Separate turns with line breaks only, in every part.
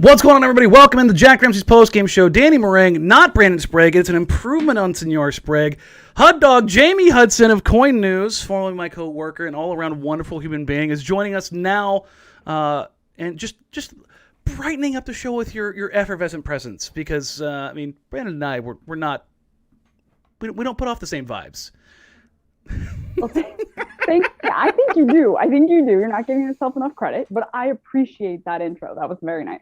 What's going on, everybody? Welcome in the Jack Ramsay's post-game show. Danny Marang, not Brandon Sprague. It's an improvement on Senor Sprague. Hot Dog Jamie Hudson of KOIN News, formerly my co-worker and all-around wonderful human being, is joining us now and just brightening up the show with your effervescent presence. Because, Brandon and I, we don't put off the same vibes.
Well, I think you do. You're not giving yourself enough credit, but I appreciate that intro. That was very nice.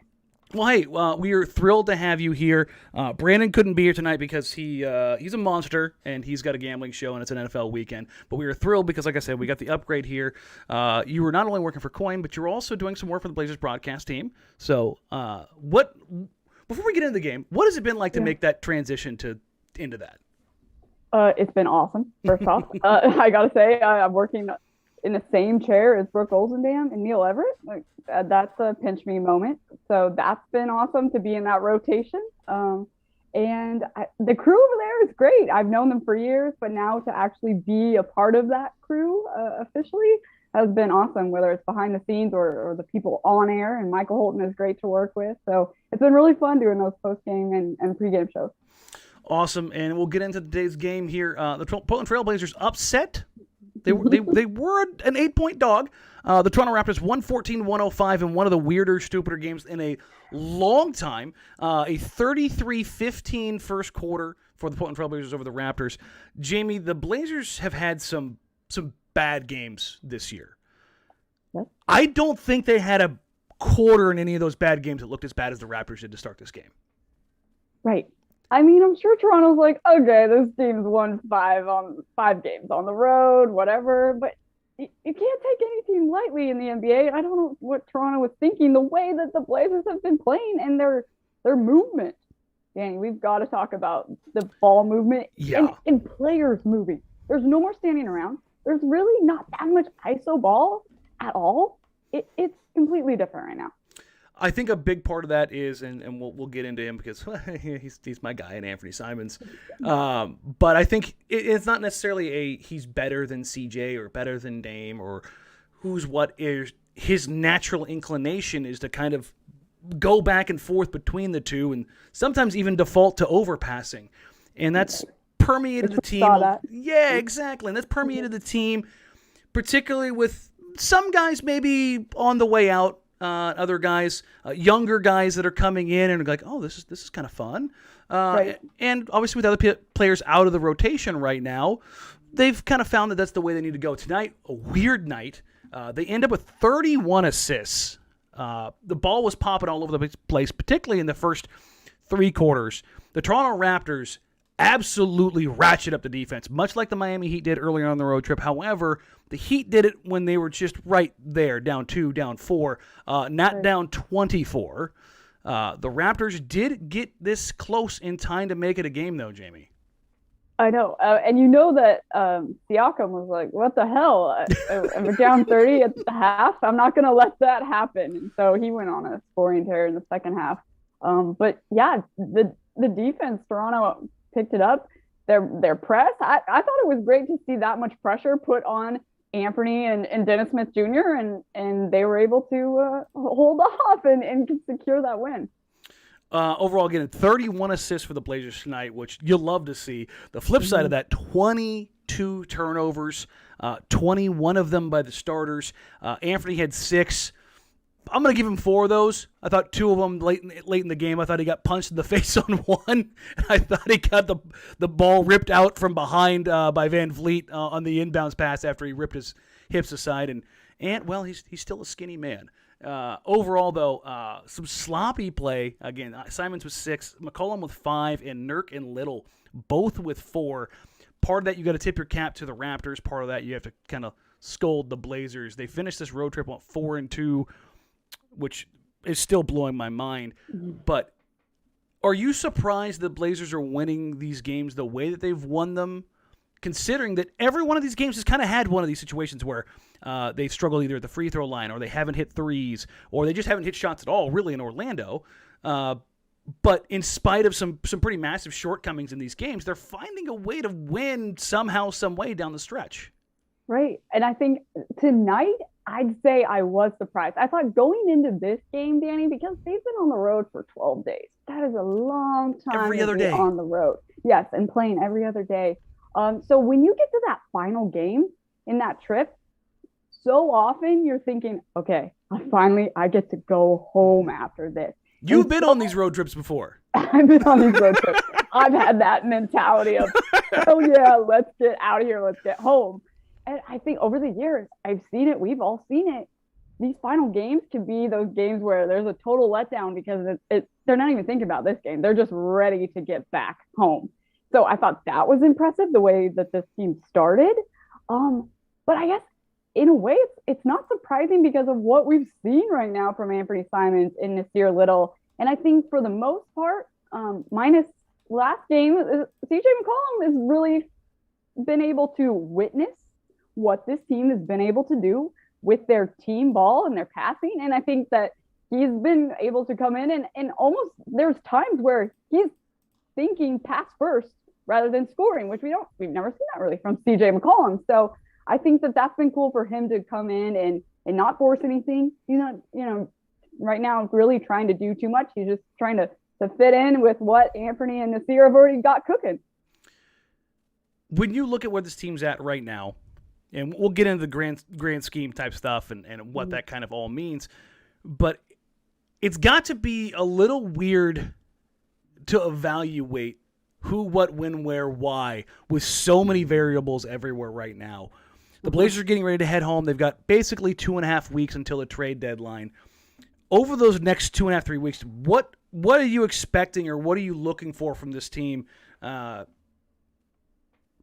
Well, hey, we are thrilled to have you here. Brandon couldn't be here tonight because he's a monster and he's got a gambling show and it's an NFL weekend. But we are thrilled because, like I said, we got the upgrade here. You were not only working for KOIN, but you're also doing some work for the Blazers broadcast team. So, before we get into the game, what has it been like to make that transition into that?
It's been awesome. First off, I gotta say, I'm working in the same chair as Brooke Olzendam and Neil Everett. That's a pinch me moment. So that's been awesome to be in that rotation. And the crew over there is great. I've known them for years, but now to actually be a part of that crew officially has been awesome, whether it's behind the scenes or the people on air. And Michael Holton is great to work with. So it's been really fun doing those post-game and pre-game shows. Awesome,
and we'll get into today's game here. The Portland Trail Blazers upset. They were an 8-point dog. The Toronto Raptors 114-105 in one of the weirder, stupider games in a long time. A 33-15 first quarter for the Portland Trail Blazers over the Raptors. Jamie, the Blazers have had some bad games this year.
Yep.
I don't think they had a quarter in any of those bad games that looked as bad as the Raptors did to start this game.
Right. I mean, I'm sure Toronto's like, okay, this team's won 5 games on the road, whatever. But you can't take any team lightly in the NBA. I don't know what Toronto was thinking. The way that the Blazers have been playing and their movement. Danny, we've got to talk about the ball movement and players moving. There's no more standing around. There's really not that much ISO ball at all. It's completely different right now.
I think a big part of that is, and we'll get into him because he's my guy, and Anfernee Simons. But I think it's not necessarily he's better than CJ or better than Dame or what is his natural inclination is to kind of go back and forth between the two and sometimes even default to overpassing. And that's permeated the team. Yeah, exactly. And that's permeated the team, particularly with some guys maybe on the way out. Other guys, younger guys that are coming in and are like, oh, this is kind of fun.
Right.
And obviously with other players out of the rotation right now, they've kind of found that that's the way they need to go. Tonight, a weird night. They end up with 31 assists. The ball was popping all over the place, particularly in the first 3 quarters. The Toronto Raptors absolutely ratchet up the defense, much like the Miami Heat did earlier on the road trip. However, the Heat did it when they were just right there, down 2, down 4, not down 24. The Raptors did get this close in time to make it a game, though, Jamie.
I know. And you know that Siakam was like, what the hell? We're down 30 at the half. I'm not going to let that happen. And so he went on a scoring tear in the second half. But, yeah, the defense, Toronto picked it up. Their press, I thought it was great to see that much pressure put on Anfernee and Dennis Smith Jr. and they were able to hold off and secure that win.
Overall, again, 31 assists for the Blazers tonight, which you'll love to see. The flip side of that, 22 turnovers, 21 of them by the starters. Anfernee had 6. I'm going to give him 4 of those. I thought 2 of them late in the game. I thought he got punched in the face on one. I thought he got the ball ripped out from behind by Van Vliet on the inbounds pass after he ripped his hips aside. And well, he's still a skinny man. Overall, though, some sloppy play. Again, Simons with 6, McCollum with 5, and Nurk and Little both with 4. Part of that, you got to tip your cap to the Raptors. Part of that, you have to kind of scold the Blazers. They finished this road trip on 4-2. Which is still blowing my mind. But are you surprised the Blazers are winning these games the way that they've won them, considering that every one of these games has kind of had one of these situations where they've struggled either at the free throw line or they haven't hit threes or they just haven't hit shots at all, really, in Orlando. But in spite of some pretty massive shortcomings in these games, they're finding a way to win somehow, some way down the stretch.
Right. And I think tonight, I'd say I was surprised. I thought going into this game, Danny, because they've been on the road for 12 days. That is a long time
Every
to
other
be
day.
on the road. Yes, and playing every other day. So when you get to that final game in that trip, so often you're thinking, okay, I get to go home after this.
You've been on these road trips before.
I've been on these road trips. I've had that mentality of, oh yeah, let's get out of here, let's get home. And I think over the years, I've seen it. We've all seen it. These final games can be those games where there's a total letdown because they're not even thinking about this game. They're just ready to get back home. So I thought that was impressive, the way that this team started. But I guess in a way, it's not surprising because of what we've seen right now from Anfernee Simons and Nassir Little. And I think for the most part, minus last game, CJ McCollum has really been able to witness what this team has been able to do with their team ball and their passing. And I think that he's been able to come in and almost there's times where he's thinking pass first rather than scoring, which we've never seen that really from CJ McCollum. So I think that that's been cool for him to come in and not force anything. He's not, right now really trying to do too much. He's just trying to fit in with what Anfernee and Nassir have already got cooking.
When you look at where this team's at right now, and we'll get into the grand scheme type stuff and what that kind of all means, but it's got to be a little weird to evaluate who, what, when, where, why, with so many variables everywhere right now. The Blazers are getting ready to head home. They've got basically 2.5 weeks until the trade deadline. Over those next 2.5, 3 weeks, what are you expecting or what are you looking for from this team?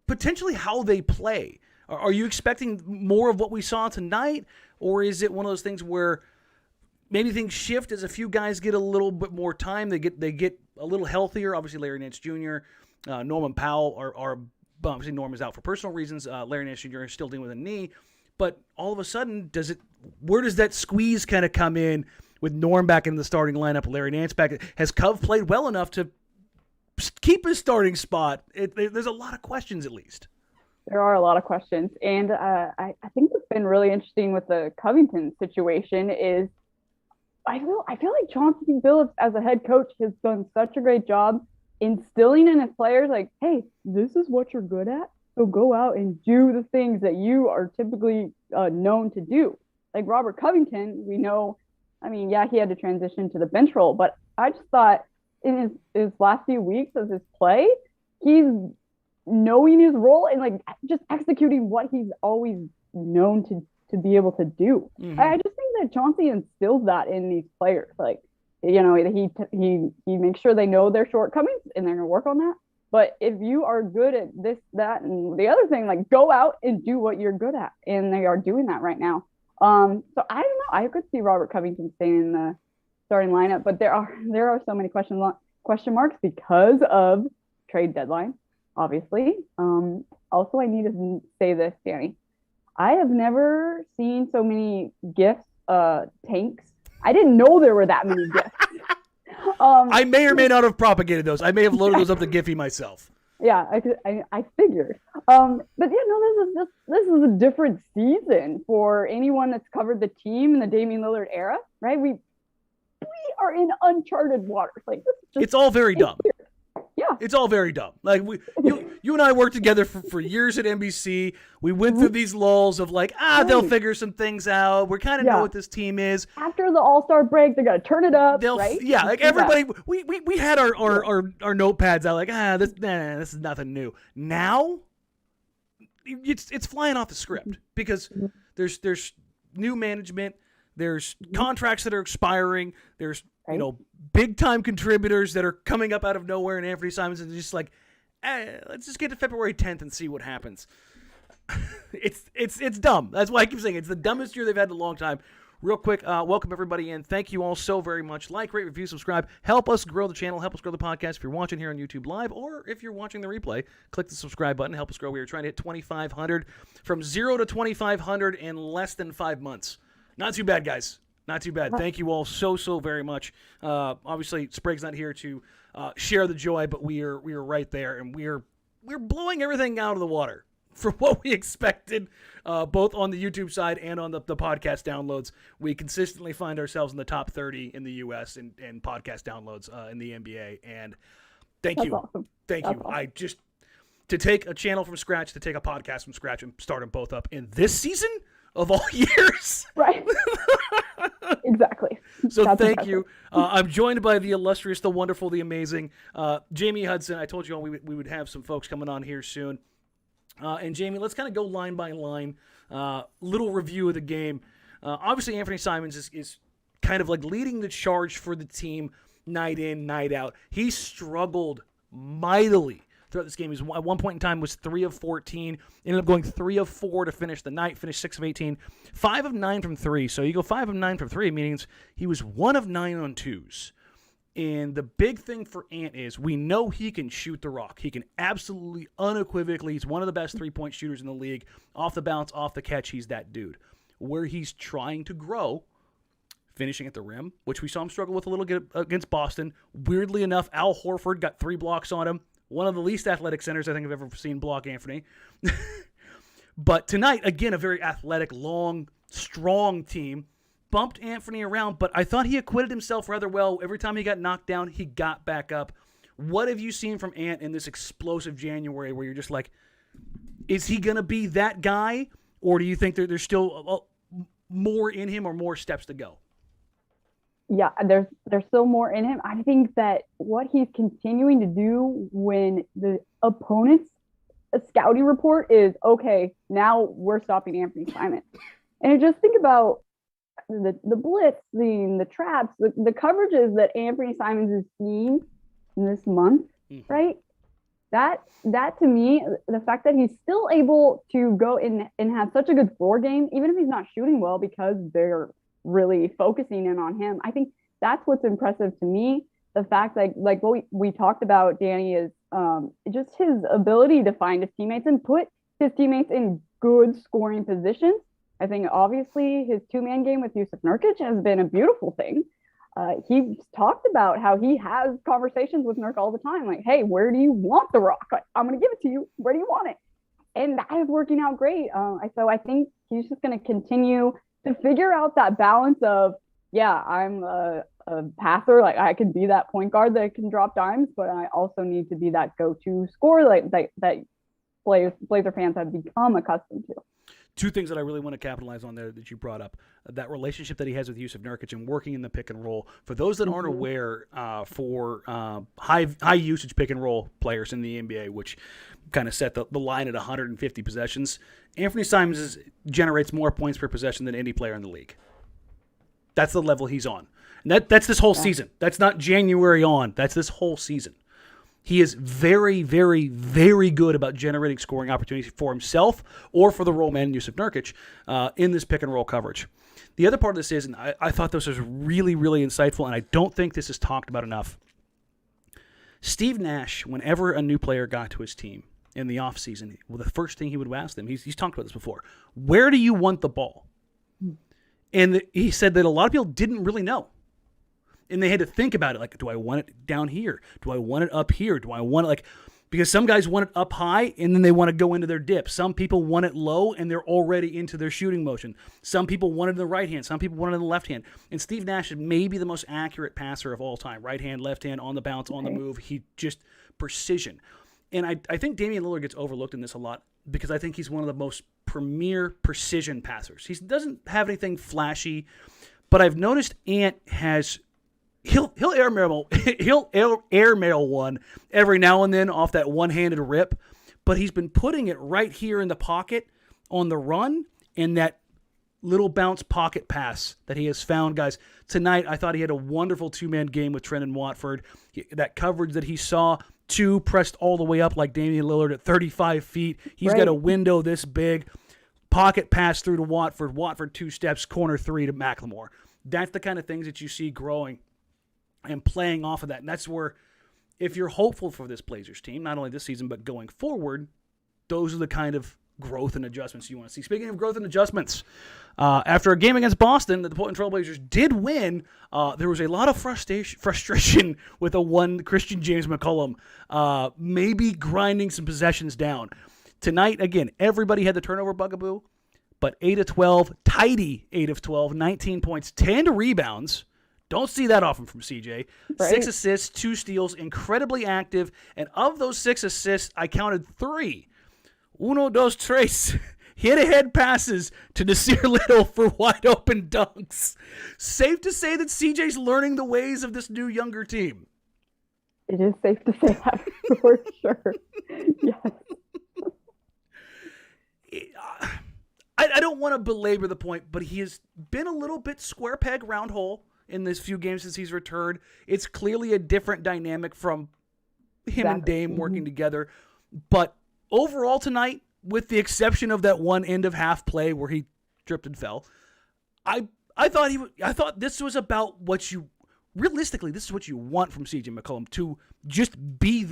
Potentially how they play. Are you expecting more of what we saw tonight, or is it one of those things where maybe things shift as a few guys get a little bit more time? They get a little healthier. Obviously, Larry Nance Jr., Norman Powell are obviously Norman's out for personal reasons. Larry Nance Jr. is still dealing with a knee, but all of a sudden, where does that squeeze kind of come in with Norm back in the starting lineup? Larry Nance back. Has Cove played well enough to keep his starting spot? There's a lot of questions, at least.
There are a lot of questions. And I think what's been really interesting with the Covington situation is I feel like Chauncey Billups as a head coach has done such a great job instilling in his players like, hey, this is what you're good at. So go out and do the things that you are typically known to do. Like Robert Covington, we know, he had to transition to the bench role, but I just thought in his last few weeks of his play, he's knowing his role and like just executing what he's always known to be able to do. Mm-hmm. I just think that Chauncey instills that in these players. Like, he makes sure they know their shortcomings and they're going to work on that. But if you are good at this, that, and the other thing, like go out and do what you're good at. And they are doing that right now. So I don't know. I could see Robert Covington staying in the starting lineup, but there are so many question marks because of trade deadline. Obviously. Also, I need to say this, Danny. I have never seen so many gifts, tanks. I didn't know there were that many gifts.
I may or may not have propagated those. I may have loaded those up to Giphy myself.
Yeah, I figured. But yeah, no, this is a different season for anyone that's covered the team in the Damian Lillard era, right? We are in uncharted waters. Like
it's all very dumb.
Weird. Yeah.
It's all very dumb. Like you and I worked together for years at NBC. We went through these lulls of like, they'll figure some things out. We kind of know what this team is.
After the All-Star break, they're gonna turn it up, right?
Yeah, like everybody, we had our notepads out like, this is nothing new. Now, it's flying off the script because there's new management. There's contracts that are expiring. There's big time contributors that are coming up out of nowhere, and Anfernee Simons is just like, let's just get to February 10th and see what happens. It's dumb. That's why I keep saying it's the dumbest year they've had in a long time. Real quick, welcome everybody in. Thank you all so very much. Like, rate, review, subscribe. Help us grow the channel. Help us grow the podcast. If you're watching here on YouTube Live or if you're watching the replay, click the subscribe button. Help us grow. We are trying to hit 2,500 from 0 to 2,500 in less than 5 months. Not too bad, guys. Not too bad. Thank you all so very much. Obviously, Sprague's not here to share the joy, but we are right there, and we're blowing everything out of the water. for what we expected, both on the YouTube side and on the podcast downloads. We consistently find ourselves in the top 30 in the U.S. in podcast downloads in the NBA. And thank you.
Awesome.
Thank you. Awesome. To take a channel from scratch, to take a podcast from scratch and start them both up in this season of all years.
Right. Exactly.
So thank you. I'm joined by the illustrious, the wonderful, the amazing Jamie Hudson. I told you all we would have some folks coming on here soon. And Jamie, let's kind of go line by line. Little review of the game. Obviously, Anfernee Simons is kind of like leading the charge for the team night in, night out. He struggled mightily throughout this game. He was, at one point in time was 3 of 14, ended up going 3 of 4 to finish the night, finished 6 of 18, 5 of 9 from 3. So you go 5 of 9 from 3, means he was 1 of 9 on 2s. And the big thing for Ant is we know he can shoot the rock. He can absolutely, unequivocally, he's one of the best three-point shooters in the league. Off the bounce, off the catch, he's that dude. Where he's trying to grow, finishing at the rim, which we saw him struggle with a little bit against Boston. Weirdly enough, Al Horford got 3 blocks on him. One of the least athletic centers I think I've ever seen block Anfernee. But tonight, again, a very athletic, long, strong team. Bumped Anfernee around, but I thought he acquitted himself rather well. Every time he got knocked down, he got back up. What have you seen from Ant in this explosive January where you're just like, is he going to be that guy? Or do you think there's still more in him or more steps to go?
Yeah, there's still more in him. I think that what he's continuing to do when the opponent's scouting report is, okay, now we're stopping Anfernee Simons. And just think about the blitz, the traps, the coverages that Anfernee Simons is seeing in this month, right? That to me, the fact that he's still able to go in and have such a good floor game, even if he's not shooting well because they're really focusing in on him. I think that's what's impressive to me. The fact that, like what we talked about, Danny, is just his ability to find his teammates and put his teammates in good scoring positions. I think obviously his 2-man game with Jusuf Nurkic has been a beautiful thing. He's talked about how he has conversations with Nurk all the time. Like, hey, where do you want the rock? Like, I'm going to give it to you. Where do you want it? And that is working out great. So I think he's just going to continue to figure out that balance of, yeah, I'm a passer. Like I can be that point guard that can drop dimes, but I also need to be that go-to scorer that Blazer fans have become accustomed to.
2 things that I really want to capitalize on there that you brought up. That relationship that he has with Jusuf Nurkic and working in the pick and roll. For those that aren't aware, for high usage pick and roll players in the NBA, which kind of set the line at 150 possessions, Anfernee Simons generates more points per possession than any player in the league. That's the level he's on. And that's this whole season. That's not January on. That's this whole season. He is very, very, very good about generating scoring opportunities for himself or for the role man, Jusuf Nurkic, in this pick and roll coverage. The other part of this is, and I thought this was really, really insightful, and I don't think this is talked about enough. Steve Nash, whenever a new player got to his team in the offseason, well, the first thing he would ask them, he's talked about this before, where do you want the ball? And he said that a lot of people didn't really know. And they had to think about it, like, do I want it down here? Do I want it up here? Do I want it, like, because some guys want it up high and then they want to go into their dip. Some people want it low and they're already into their shooting motion. Some people want it in the right hand. Some people want it in the left hand. And Steve Nash is maybe the most accurate passer of all time. Right hand, left hand, on the bounce, on the move. He just precision. And I think Damian Lillard gets overlooked in this a lot because I think he's one of the most premier precision passers. He doesn't have anything flashy, but I've noticed Ant has... He'll airmail one every now and then off that one-handed rip, but he's been putting it right here in the pocket on the run and that little bounce pocket pass that he has found, guys. Tonight, I thought he had a wonderful 2-man game with Trendon Watford. That coverage that he saw, 2 pressed all the way up like Damian Lillard at 35 feet. He's got a window this big. Pocket pass through to Watford. Watford 2 steps, corner 3 to McLemore. That's the kind of things that you see growing and playing off of that. And that's where, if you're hopeful for this Blazers team, not only this season, but going forward, those are the kind of growth and adjustments you want to see. Speaking of growth and adjustments, after a game against Boston that the Portland Trail Blazers did win, there was a lot of frustration with one Christian James McCollum maybe grinding some possessions down. Tonight, again, everybody had the turnover bugaboo, but 8 of 12, tidy 8 of 12, 19 points, 10 rebounds. Don't see that often from CJ.
Right.
6 assists, 2 steals, incredibly active. And of those 6 assists, I counted 3. Uno, dos, tres. Hit-ahead passes to Nassir Little for wide-open dunks. Safe to say that CJ's learning the ways of this new, younger team.
It is safe to say that for sure. Yes.
I don't want to belabor the point, but he has been a little bit square peg, round hole in this few games since he's returned. It's clearly a different dynamic from him and Dame working together. But overall tonight, with the exception of that one end of half play where he tripped and fell, I thought this was about what you realistically, this is what you want from CJ McCollum, to just be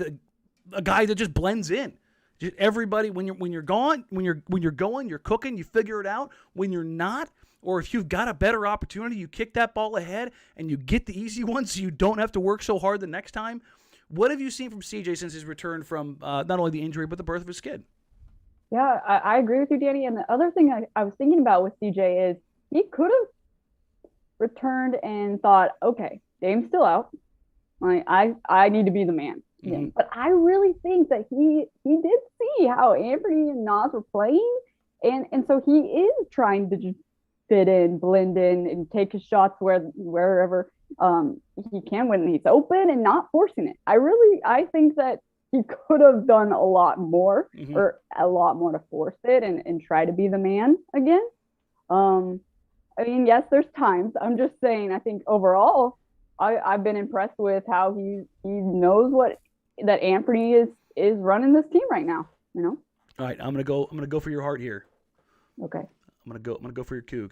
a guy that just blends in. Just everybody, when you're going, you're cooking, you figure it out. When you're not, or if you've got a better opportunity, you kick that ball ahead and you get the easy one so you don't have to work so hard the next time. What have you seen from CJ since his return from not only the injury but the birth of his kid?
Yeah, I agree with you, Danny. And the other thing I was thinking about with CJ is he could have returned and thought, okay, Dame's still out. Like, I need to be the man.
Mm-hmm.
But I really think that he did see how Anfernee and Nas were playing. And so he is trying to just fit in, blend in, and take his shots wherever he can when he's open and not forcing it. I think that he could have done a lot more,
mm-hmm.
or a lot more to force it and try to be the man again. I mean, yes, there's times. I'm just saying, I think overall, I've been impressed with how he knows that Anfernee is running this team right now. You know.
All right, I'm gonna go for your heart here.
Okay.
I'm gonna go for your Coug.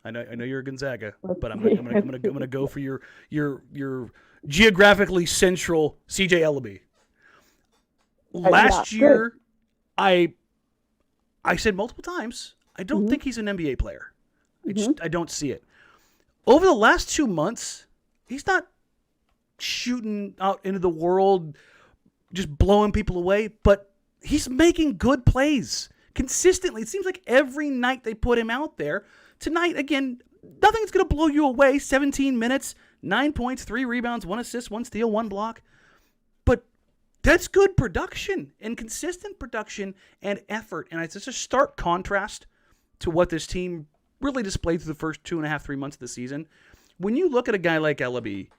I know you're a Gonzaga, but I'm gonna go for your geographically central CJ Ellaby. Last year, I said multiple times, I don't
mm-hmm.
think he's an NBA player.
Mm-hmm.
I don't see it. Over the last 2 months, he's not shooting out into the world, just blowing people away, but he's making good plays consistently. It seems like every night they put him out there. Tonight, again, nothing's going to blow you away. 17 minutes, 9 points, 3 rebounds, 1 assist, 1 steal, 1 block. But that's good production and consistent production and effort. And it's just a stark contrast to what this team really displayed through the first 2.5, 3 months of the season. When you look at a guy like Ellaby,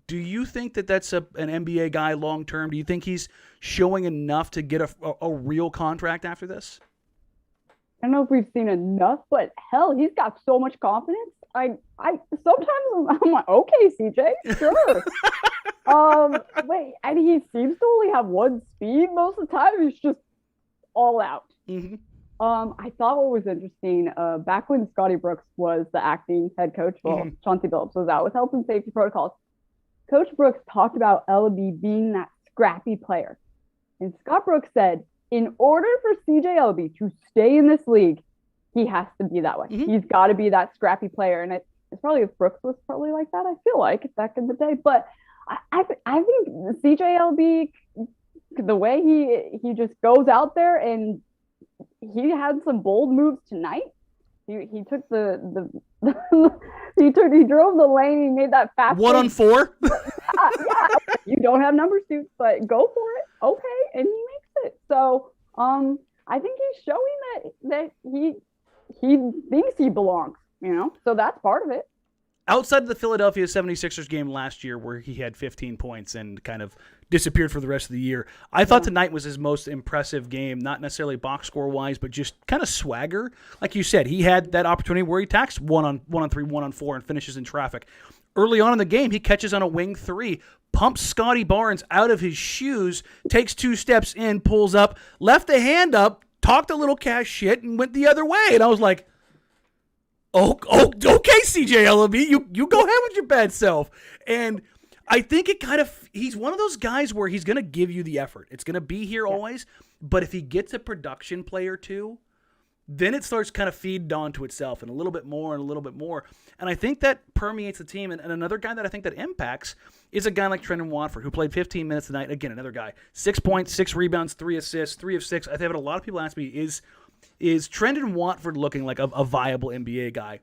do you think that that's an NBA guy long term? Do you think he's showing enough to get a real contract after this?
I don't know if we've seen enough, but hell, he's got so much confidence. I sometimes I'm like, okay, CJ, sure. Wait, and he seems to only have one speed most of the time. He's just all out.
Mm-hmm.
I thought what was interesting, back when Scotty Brooks was the acting head coach, Chauncey Billups was out with health and safety protocols. Coach Brooks talked about Ellaby being that scrappy player. And Scott Brooks said, in order for CJ Ellaby to stay in this league, he has to be that way.
Mm-hmm.
He's got to be that scrappy player. And it's probably, if Brooks was probably like that, I feel like, back in the day. But I think CJ Ellaby, the way he just goes out there, and he had some bold moves tonight. He took he drove the lane. He made that fast
1-on-4.
Yeah, you don't have number suits, but go for it. Okay, and he makes it. So I think he's showing that he thinks he belongs. You know, so that's part of it.
Outside of the Philadelphia 76ers game last year where he had 15 points and kind of disappeared for the rest of the year, I thought tonight was his most impressive game, not necessarily box score-wise, but just kind of swagger. Like you said, he had that opportunity where he attacks 1-on-3, 1-on-4, and finishes in traffic. Early on in the game, he catches on a wing 3, pumps Scotty Barnes out of his shoes, takes 2 steps in, pulls up, left the hand up, talked a little cash shit, and went the other way. And I was like, oh, okay, CJ Ellaby, you go ahead with your bad self. And I think he's one of those guys where he's going to give you the effort. It's going to be here always. But if he gets a production play or two, then it starts kind of feeding onto itself and a little bit more and a little bit more. And I think that permeates the team. And another guy that I think that impacts is a guy like Trendon Watford, who played 15 minutes tonight. Again, another guy. 6 points, 6 rebounds, 3 assists, 3 of 6. I think a lot of people ask me, is Trendon Watford looking like a viable NBA guy?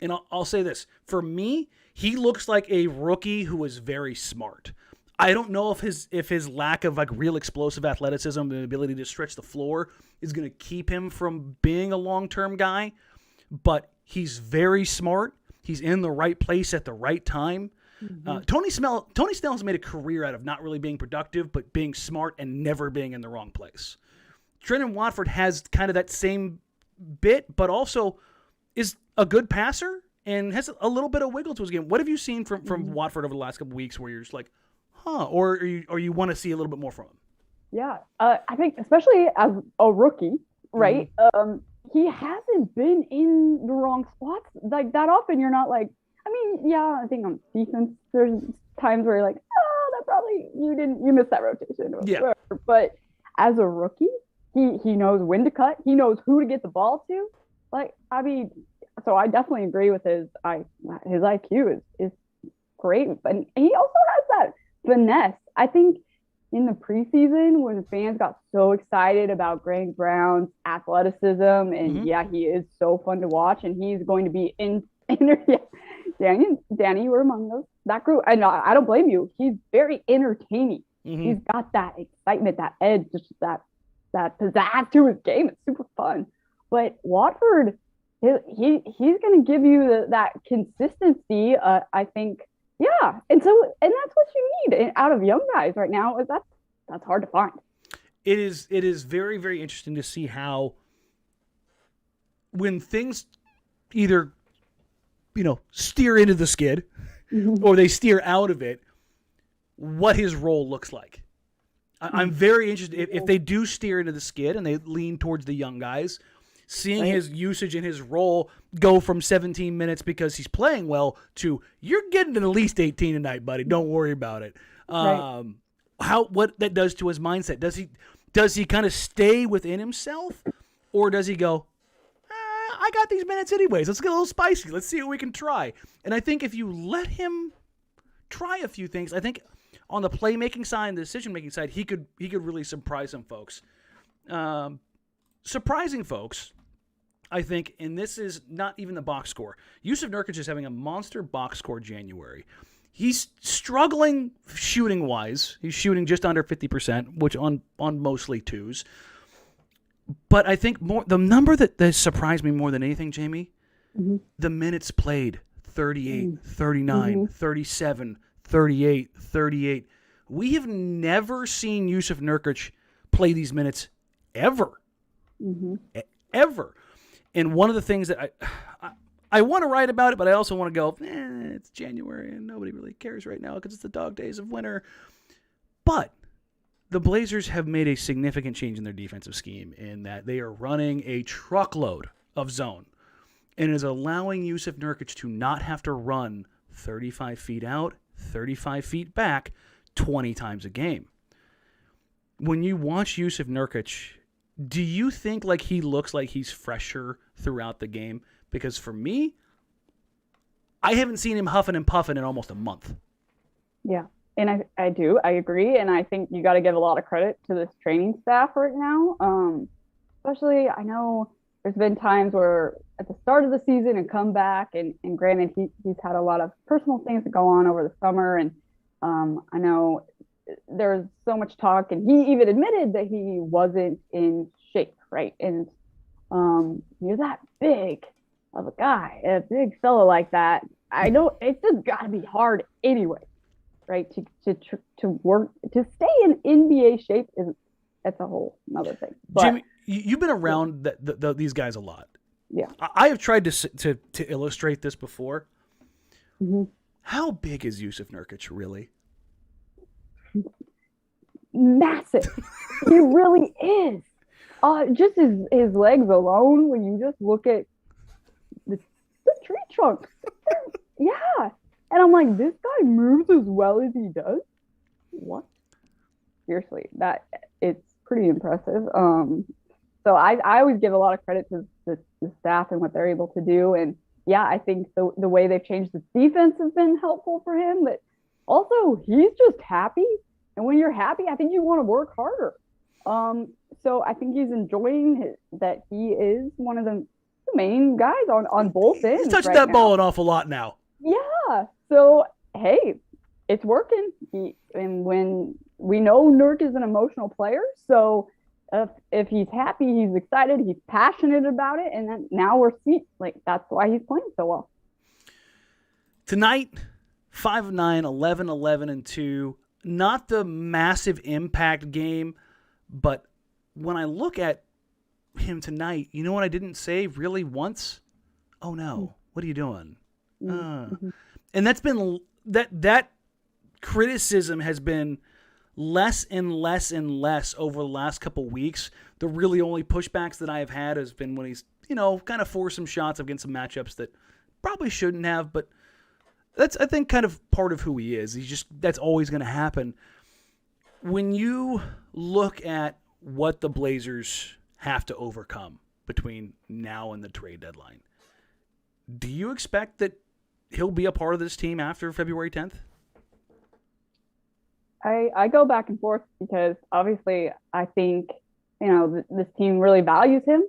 And I'll say this. For me, he looks like a rookie who is very smart. I don't know if his lack of like real explosive athleticism and the ability to stretch the floor is going to keep him from being a long-term guy, but he's very smart. He's in the right place at the right time. Mm-hmm. Tony Snell's made a career out of not really being productive, but being smart and never being in the wrong place. Trendon Watford has kind of that same bit, but also is a good passer and has a little bit of wiggle to his game. What have you seen from mm-hmm. Watford over the last couple of weeks where you're just like, or you want to see a little bit more from him?
Yeah, I think especially as a rookie, right? Mm-hmm. He hasn't been in the wrong spots like that often. You're not like, I mean, yeah, I think on defense there's times where you're like, oh, that probably you missed that rotation.
Yeah.
Whatever. But as a rookie, he knows when to cut. He knows who to get the ball to. Like, I mean, so I definitely agree with his IQ is great, and he also has that finesse. I think in the preseason when fans got so excited about Greg Brown's athleticism, and mm-hmm. yeah, he is so fun to watch, and he's going to be in Danny, you were among those. That group, I don't blame you. He's very entertaining. Mm-hmm. He's got that excitement, that edge, just that pizzazz to his game. It's super fun. But Watford, he's going to give you that consistency, I think. Yeah, and that's what you need out of young guys right now. That's hard to find.
It is very, very interesting to see how when things either steer into the skid mm-hmm. or they steer out of it, what his role looks like. Mm-hmm. I'm very interested if they do steer into the skid and they lean towards the young guys. Seeing his usage and his role go from 17 minutes because he's playing well to you're getting at least 18 tonight, buddy. Don't worry about it. Right. What that does to his mindset? Does he kind of stay within himself, or does he go, I got these minutes anyways. Let's get a little spicy. Let's see what we can try. And I think if you let him try a few things, I think on the playmaking side and the decision-making side, he could really surprise some folks. Surprising folks, I think, and this is not even the box score. Jusuf Nurkic is having a monster box score January. He's struggling shooting-wise. He's shooting just under 50%, which on mostly twos. But I think the number that surprised me more than anything, Jamie, mm-hmm. the minutes played, 38, mm-hmm. 39, mm-hmm. 37, 38, 38. We have never seen Jusuf Nurkic play these minutes ever. Mm-hmm. Ever. And one of the things that I want to write about it, but I also want to go, it's January and nobody really cares right now because it's the dog days of winter. But the Blazers have made a significant change in their defensive scheme in that they are running a truckload of zone and is allowing Jusuf Nurkic to not have to run 35 feet out, 35 feet back 20 times a game. When you watch Jusuf Nurkic, do you think like he looks like he's fresher throughout the game? Because for me, I haven't seen him huffing and puffing in almost a month.
Yeah, and I do. I agree. And I think you got to give a lot of credit to this training staff right now. Especially, I know there's been times where at the start of the season and come back, and granted, he's had a lot of personal things that go on over the summer. And I know there's so much talk, and he even admitted that he wasn't in shape, right? And you're that big of a guy, a big fella like that. I know it's just got to be hard anyway, right? To work to stay in NBA shape that's a whole another thing. But,
Jimmy, you've been around these guys a lot.
Yeah,
I have tried to illustrate this before.
Mm-hmm.
How big is Jusuf Nurkic really?
Massive. He really is. Just his legs alone, when you just look at the tree trunk. Yeah. And I'm like, this guy moves as well as he does? What? Seriously, it's pretty impressive. So I always give a lot of credit to the staff and what they're able to do. And yeah, I think the way they've changed the defense has been helpful for him. But also, he's just happy. And when you're happy, I think you want to work harder. So I think he's enjoying that he is one of the main guys on both ends.
He's touching
right
that
now.
ball an awful lot now.
Yeah. So, hey, it's working. And when we know Nurk is an emotional player, so if he's happy, he's excited, he's passionate about it, and then now we're seeing, like, that's why he's playing so well.
Tonight, 5 of 9, 11, 11, and 2. Not the massive impact game, but when I look at him tonight, you know what I didn't say really once? Oh no, what are you doing? And that's been that criticism has been less and less and less over the last couple weeks. The really only pushbacks that I have had has been when he's, kind of forced some shots against some matchups that probably shouldn't have, but that's, I think, kind of part of who he is. That's always going to happen. When you look at what the Blazers have to overcome between now and the trade deadline, do you expect that he'll be a part of this team after February 10th?
I go back and forth because obviously I think, this team really values him.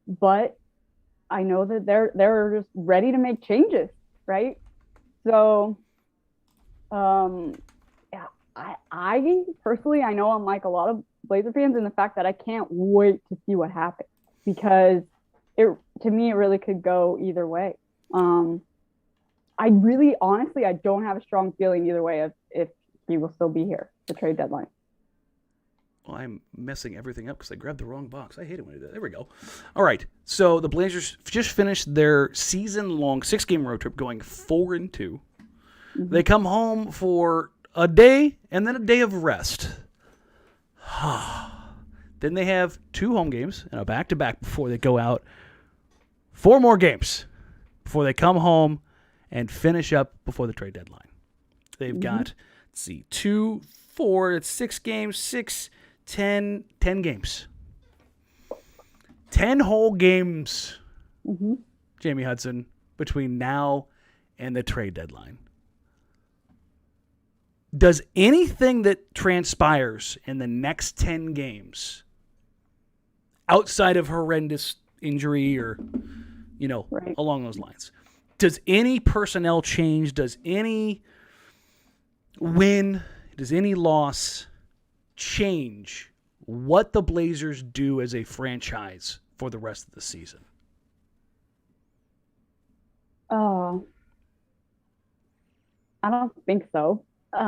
But I know that they're just ready to make changes, right? So, yeah, I personally, I know I'm like a lot of Blazer fans in the fact that I can't wait to see what happens, because to me, it really could go either way. I really, honestly, I don't have a strong feeling either way if he will still be here, the trade deadline.
Well, I'm messing everything up because I grabbed the wrong box. I hate it when I do that. There we go. All right. So the Blazers just finished their season-long 6-game road trip, going 4-2. Mm-hmm. They come home for a day and then a day of rest. Then they have 2 home games and a back-to-back before they go out. 4 more games before they come home and finish up before the trade deadline. They've got, 2, 4, it's 6 games, 6, 10 games. 10 whole games, Jamie Hudson, between now and the trade deadline. Does anything that transpires in the next 10 games, outside of horrendous injury or, right, along those lines, does any personnel change, does any win, does any loss change what the Blazers do as a franchise for the rest of the season?
I don't think so. I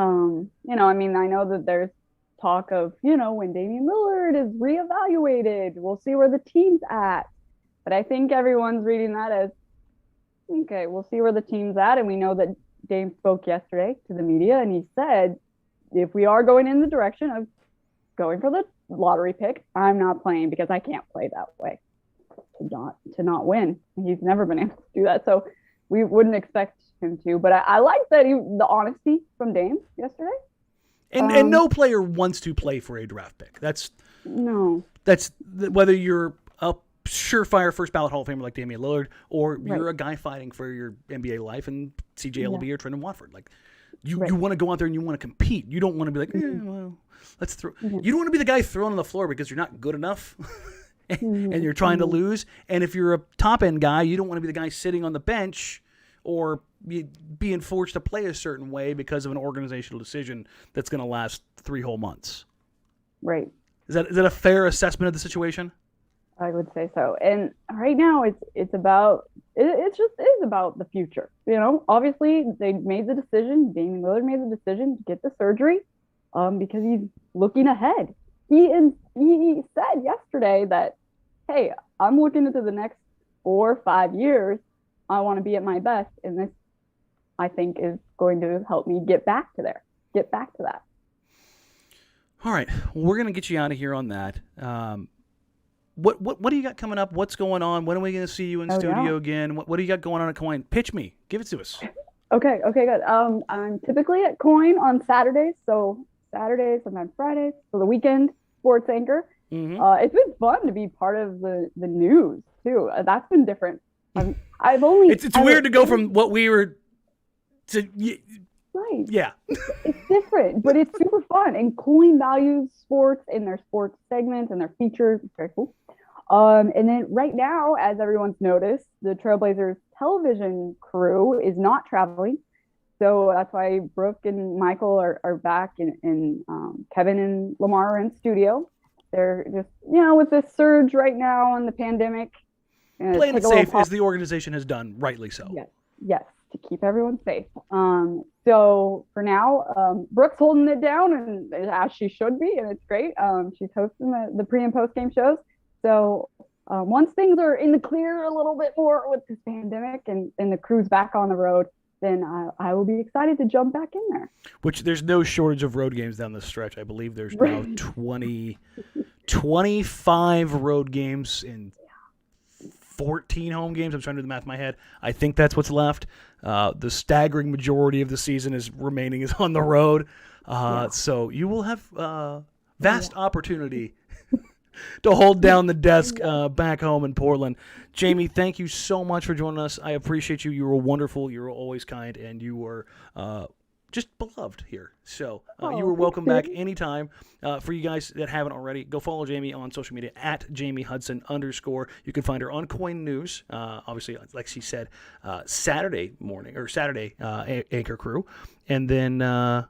know that there's talk of, when Damian Lillard is reevaluated, we'll see where the team's at. But I think everyone's reading that as, okay, we'll see where the team's at. And we know that Dame spoke yesterday to the media, and he said, if we are going in the direction of going for the lottery pick, I'm not playing because I can't play that way to not win. He's never been able to do that. So we wouldn't expect him to. But I like that the honesty from Dame yesterday.
And no player wants to play for a draft pick. That's whether you're a surefire first ballot Hall of Famer like Damian Lillard, or you're a guy fighting for your NBA life and CJ Elleby or Trendon Watford. Like you want to go out there and you want to compete. You don't want to be like, well, let's throw. You don't want to be the guy thrown on the floor because you're not good enough and you're trying to lose. And if you're a top end guy, you don't want to be the guy sitting on the bench or being forced to play a certain way because of an organizational decision that's going to last 3 whole months.
Right.
Is that a fair assessment of the situation?
I would say so. And right now it is about the future. Obviously they made the decision. Damian Lillard made the decision to get the surgery because he's looking ahead. He said yesterday that, hey, I'm looking into the next 4 or 5 years. I want to be at my best, and this, I think, is going to help me get back to that.
All right, well, we're going to get you out of here on that. What do you got coming up? What's going on? When are we going to see you in studio again? What do you got going on at KOIN? Pitch me. Give it to us.
Okay, good. I'm typically at KOIN on Saturdays, sometimes Fridays, so the weekend sports anchor. It's been fun to be part of the news too. That's been different. I've only
it's weird to go from what we were to
right.
Yeah.
It's different, but it's super fun. And KOIN values sports in their sports segments and their features. It's very cool. And then right now, as everyone's noticed, the Trail Blazers television crew is not traveling. So that's why Brooke and Michael are back, and Kevin and Lamar are in studio. They're just, with this surge right now in the pandemic.
Playing it safe, as the organization has done, rightly so.
Yes, to keep everyone safe. So for now, Brooke's holding it down, and as she should be, and it's great. She's hosting the pre and post game shows. So once things are in the clear a little bit more with this pandemic and the crew's back on the road, then I will be excited to jump back in there.
Which there's no shortage of road games down the stretch. I believe there's now 25 road games and 14 home games. I'm trying to do the math in my head. I think that's what's left. The staggering majority of the season is on the road. So you will have vast opportunity to hold down the desk back home in Portland. Jamie, thank you so much for joining us. I appreciate you. You were wonderful. You were always kind, and you were just beloved here. So you were welcome back anytime. For you guys that haven't already, go follow Jamie on social media at Jamie Hudson _. You can find her on KOIN News. Obviously, like she said, Saturday morning or Saturday anchor crew. And then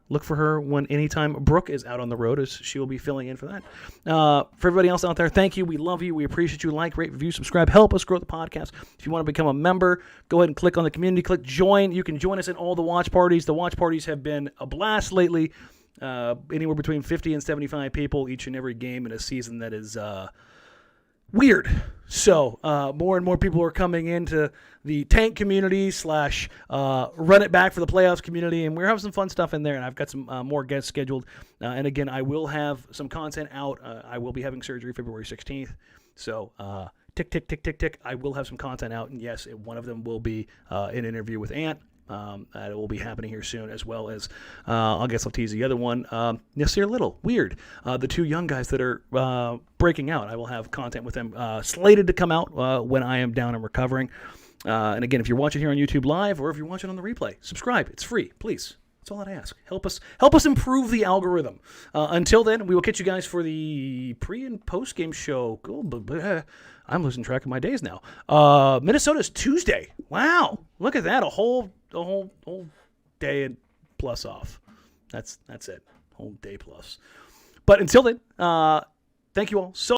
look for her anytime Brooke is out on the road, as she will be filling in for that. For everybody else out there, thank you. We love you. We appreciate you. Like, rate, review, subscribe. Help us grow the podcast. If you want to become a member, go ahead and click on the community. Click join. You can join us in all the watch parties. The watch parties have been a blast lately. Anywhere between 50 and 75 people each and every game in a season that is weird. So more and more people are coming into the tank community / run it back for the playoffs community, and we're having some fun stuff in there, and I've got some more guests scheduled. And again, I will have some content out. I will be having surgery February 16th. So tick, tick, tick, tick, tick. I will have some content out, and yes, one of them will be an interview with Ant. That will be happening here soon, as well as I guess I'll tease the other one. Nassir Little, weird. The two young guys that are breaking out. I will have content with them slated to come out when I am down and recovering. And again, if you're watching here on YouTube Live or if you're watching on the replay, subscribe. It's free, please. That's all I ask. Help us improve the algorithm. Until then, we will catch you guys for the pre and post game show. I'm losing track of my days now. Minnesota's Tuesday. Wow, look at that. A whole day and plus off. That's it. Whole day plus. But until then, thank you all so